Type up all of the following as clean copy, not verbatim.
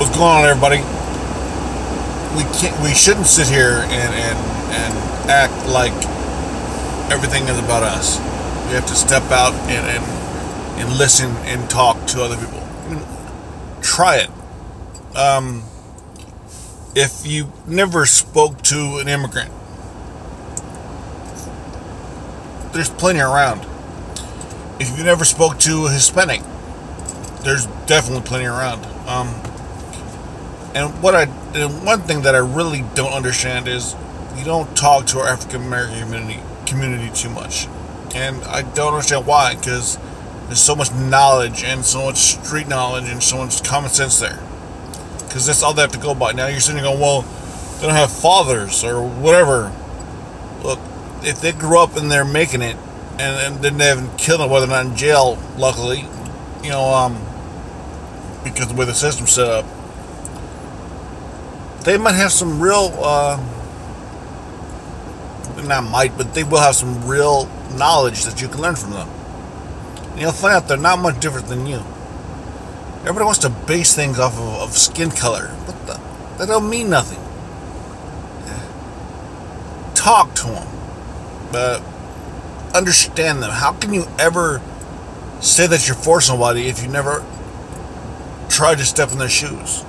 What's going on, everybody? We shouldn't sit here and act like everything is about us. We have to step out and listen and talk to other people. Try it. If you never spoke to an immigrant, there's plenty around. If you never spoke to a Hispanic, there's definitely plenty around. And one thing that I really don't understand is you don't talk to our African American community too much, and I don't understand why. Because there's so much knowledge and so much street knowledge and so much common sense there. Because that's all they have to go by. Now you're sitting there going, well, they don't have fathers or whatever. Look, if they grew up and they're making it, and then they haven't killed them, whether they're not in jail, luckily, because of the way the system's set up, they might have some real, not might, but they will have some real knowledge that you can learn from them. And you'll find out they're not much different than you. Everybody wants to base things off of skin color. That don't mean nothing. Talk to them. Understand them. How can you ever say that you're for somebody if you never tried to step in their shoes?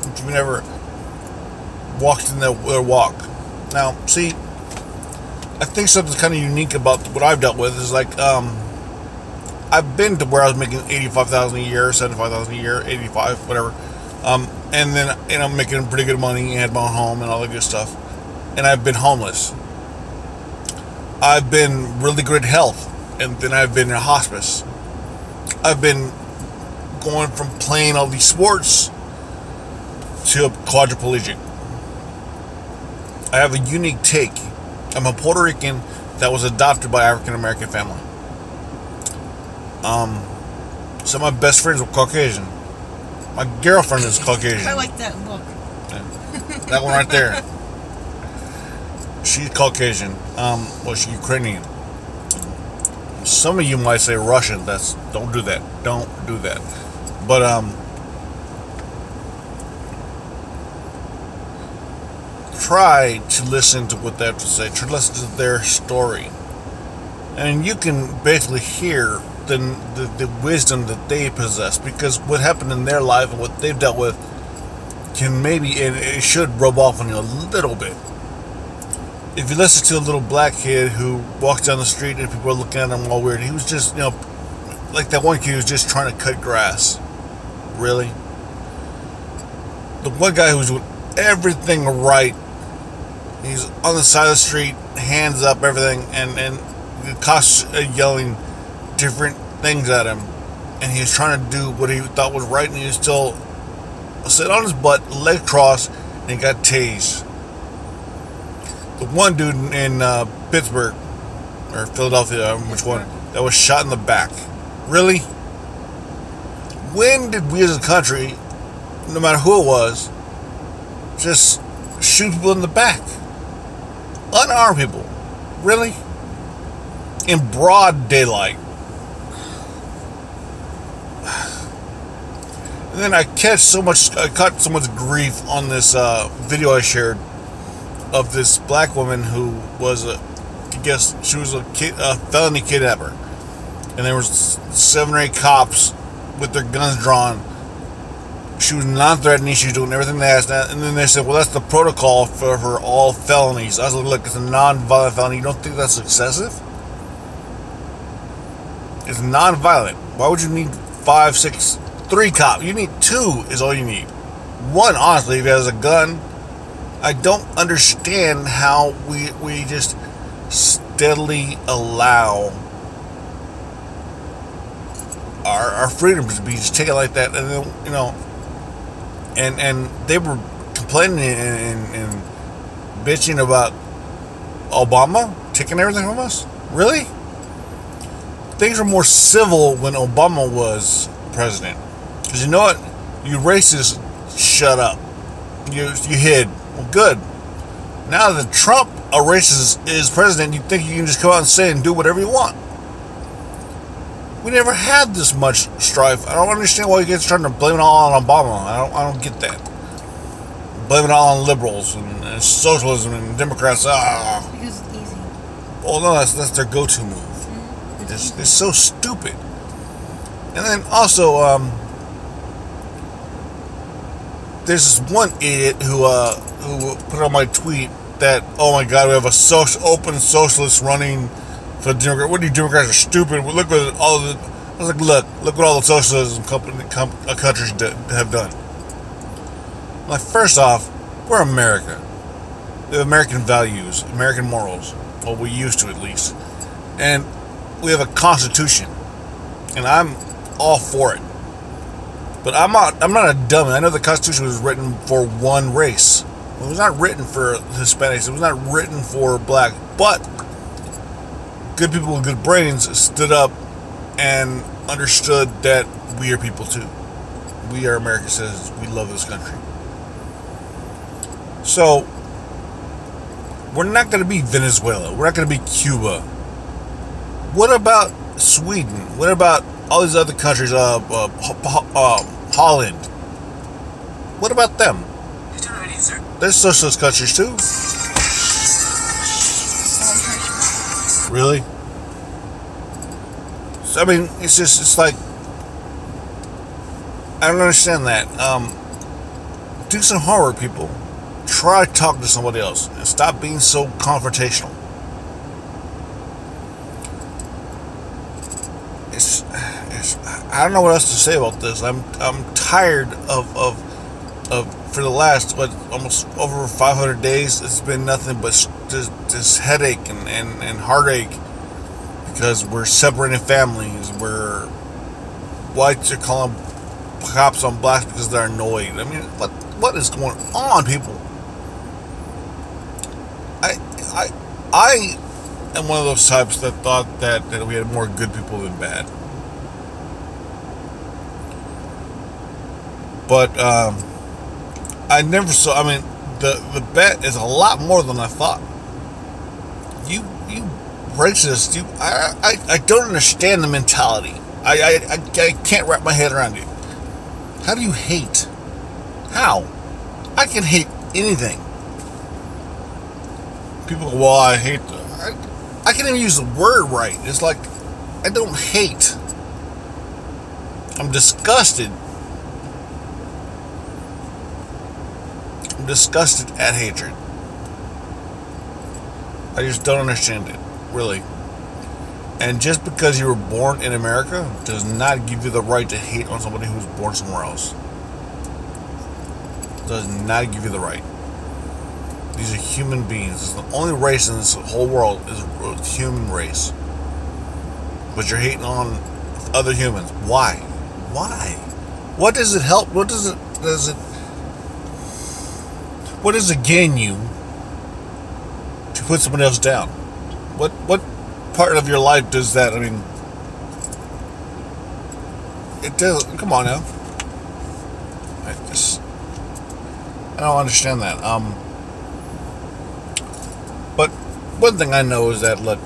If you never walked in their walk. Now, see, I think something's kind of unique about what I've dealt with is like, I've been to where I was making $85,000 a year, $75,000 a year, 85, whatever, and then I'm making pretty good money and had my own home and all that good stuff, and I've been homeless. I've been really good at health, and then I've been in hospice. I've been going from playing all these sports to a quadriplegic. I have a unique take. I'm a Puerto Rican that was adopted by African American family. Some of my best friends were Caucasian. My girlfriend is Caucasian. I like that look. Yeah. That one right there. She's Caucasian. She's Ukrainian. Some of you might say Russian. Don't do that. Don't do that. But try to listen to what they have to say. Try to listen to their story, and you can basically hear the wisdom that they possess, because what happened in their life and what they've dealt with can maybe, and it should, rub off on you a little bit. If you listen to a little black kid who walks down the street and people are looking at him all weird, he was just, like that one kid who was just trying to cut grass. Really? The one guy who was doing everything right, he's on the side of the street, hands up, everything, and the cops are yelling different things at him, and he was trying to do what he thought was right, and he was still sit on his butt, leg crossed, and he got tased. The one dude in Pittsburgh or Philadelphia, which one, that was shot in the back. Really? When did we as a country, no matter who it was, just shoot people in the back? Unarmed people. Really? In broad daylight. And then I caught so much grief on this video I shared of this black woman who was she was a felony kidnapper, and there was 7 or 8 cops with their guns drawn. She was non-threatening. She was doing everything they asked, and then they said, "Well, that's the protocol for all felonies." I was like, "Look, it's a non-violent felony. You don't think that's excessive? It's non-violent. Why would you need 5, 6, 3 cops? You need 2 is all you need. 1, honestly, if he has a gun." I don't understand how we just steadily allow our freedoms to be just taken like that, and then, and they were complaining and bitching about Obama taking everything from us. Really? Things were more civil when Obama was president. Because you know what? You racists, shut up. You hid. Well, good. Now that Trump, a racist, is president, you think you can just come out and say and do whatever you want. We never had this much strife. I don't understand why you guys are trying to blame it all on Obama. I don't get that. Blame it all on liberals and socialism and Democrats. Because it's easy. Well, no, that's their go-to move. Mm-hmm. It's so stupid. And then also, there's this one idiot who put on my tweet that, oh my God, we have a open socialist running for the Democrats. What do you Democrats are stupid? Look what all the. I was like, look what all the socialism countries have done. Like, first off, we're America. We have American values, American morals. Well, we used to, at least. And we have a constitution. And I'm all for it. But I'm not a dummy. I know the Constitution was written for one race. It was not written for Hispanics. It was not written for black. But good people with good brains stood up and understood that we are people too. We are American citizens. We love this country. So, we're not going to be Venezuela. We're not going to be Cuba. What about Sweden? What about all these other countries? Holland. What about them? They're socialist countries too. Really? So, I mean, it's like, I don't understand that. Do some homework, people. Try talking to somebody else and stop being so confrontational. I don't know what else to say about this. I'm tired of for the last almost over 500 days. It's been nothing but just headache and heartache because we're separating families. We're whites are calling cops on blacks because they're annoyed. I mean, what is going on, people? I am one of those types that thought that we had more good people than bad. But I never saw. I mean, the bet is a lot more than I thought. You racist. I don't understand the mentality. I can't wrap my head around it. How do you hate? How? I can hate anything. People go, well, I hate. I can't even use the word right. It's like I don't hate. I'm disgusted. I'm disgusted at hatred. I just don't understand it, really. And just because you were born in America does not give you the right to hate on somebody who's born somewhere else. Does not give you the right. These are human beings. It's the only race in this whole world is a human race. But you're hating on other humans. Why? Why? What does it help? What does it gain you to put somebody else down? What part of your life does that? I mean, it does. Come on now. I don't understand that. But one thing I know is that, look,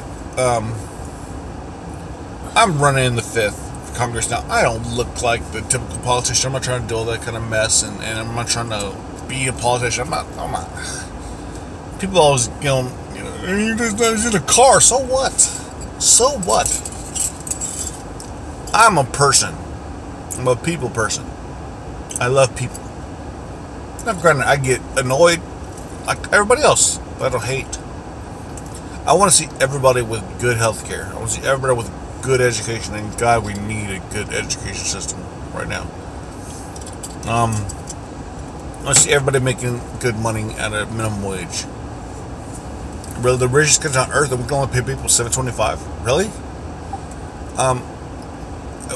I'm running in the 5th Congress now. I don't look like the typical politician. I'm not trying to do all that kind of mess, and I'm not trying to be a politician. I'm not. People always, you're just in a car. So what? So what? I'm a person. I'm a people person. I love people. Now, granted, I get annoyed like everybody else, but I don't hate. I want to see everybody with good health care. I want to see everybody with good education, and God, we need a good education system right now. I want to see everybody making good money at a minimum wage. Really, the richest country on earth, and we can only pay people $7.25. Really?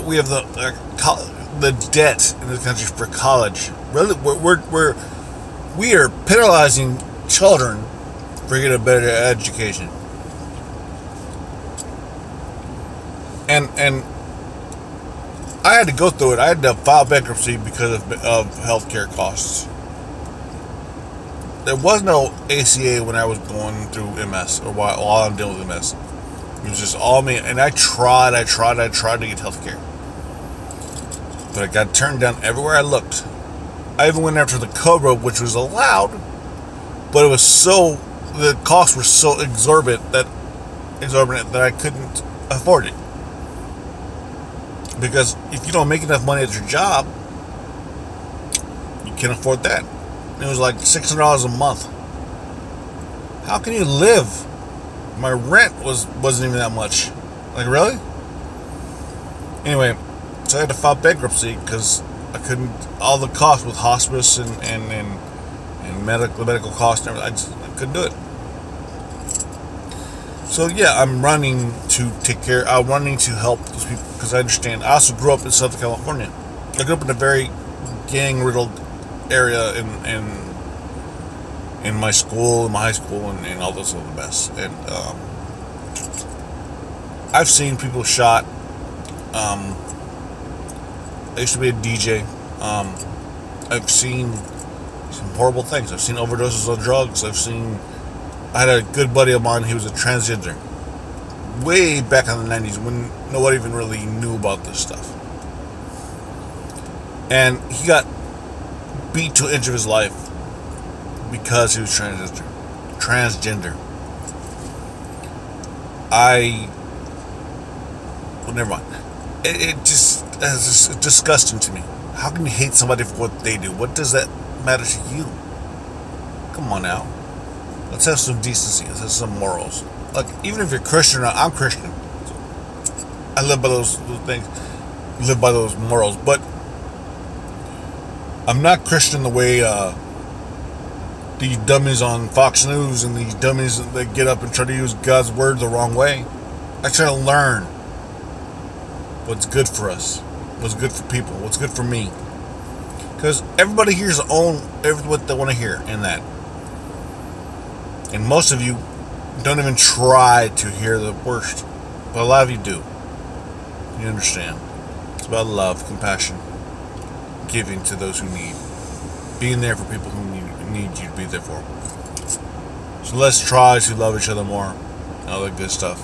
We have the debt in this country for college. Really, we are penalizing children for getting a better education. And I had to go through it. I had to file bankruptcy because of healthcare costs. There was no ACA when I was going through MS, or while I'm dealing with MS. It was just all me, and I tried to get health care. But I got turned down everywhere I looked. I even went after the Cobra, which was allowed, but it was the costs were so exorbitant that I couldn't afford it. Because if you don't make enough money at your job, you can't afford that. It was like $600 a month. How can you live? My rent wasn't even that much. Like, really? Anyway, so I had to file bankruptcy because I couldn't. All the costs with hospice and medical costs and everything, I couldn't do it. So yeah, I'm running to I'm running to help those people because I understand. I also grew up in Southern California. I grew up in a very gang-riddled area in my school, in my high school, and all those other mess. And I've seen people shot. I used to be a DJ. I've seen some horrible things. I've seen overdoses of drugs. I had a good buddy of mine. He was a transgender. Way back in the 90s when nobody even really knew about this stuff. And he got beat to an inch of his life because he was transgender. Well, never mind. It just is disgusting to me. How can you hate somebody for what they do? What does that matter to you? Come on now. Let's have some decency. Let's have some morals. Like, even if you're Christian or not, I'm Christian. I live by those things. Live by those morals. But I'm not Christian the way these dummies on Fox News and these dummies that get up and try to use God's word the wrong way. I try to learn what's good for us, what's good for people, what's good for me. Because everybody hears what they want to hear in that. And most of you don't even try to hear the worst. But a lot of you do. You understand. It's about love, compassion, giving to those who need. Being there for people who need you to be there for. So let's try to love each other more. And all that good stuff.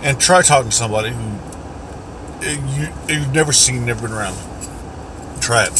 And try talking to somebody who you've never seen, never been around. Try it.